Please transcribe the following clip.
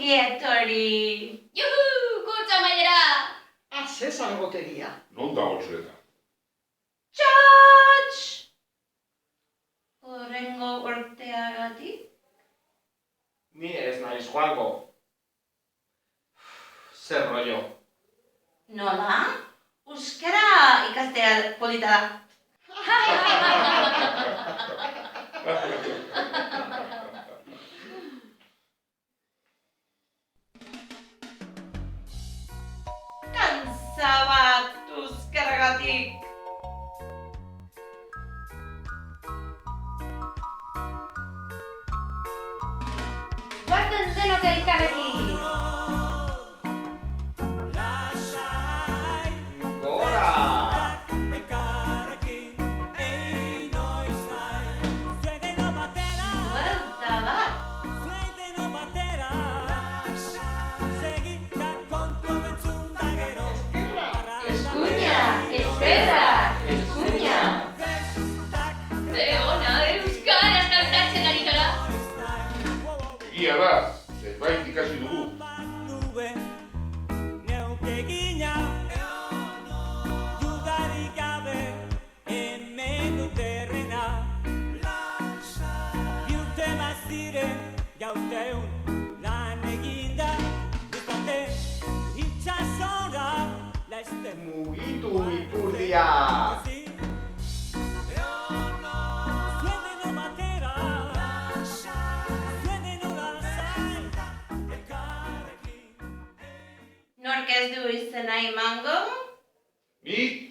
Ongi etorri. Juhu, kurtso amaiera! Ze salgoteria. Non dago txuleta? Txotx! Horrengo urteagatik? Ni ez naiz joango. Zer rollo. Nola? Euskara ikastea polita da. Kantza bat euskaragatik. Guarden denok elkarrekin. Gora! Buelta bat. Eskuina, espera, eskuina. Ona, euskaraz kantatzen ari gara. Egia da, zerbait ikasi dugu. Mugitu ipurdia! Nork ez du izena emango? Nik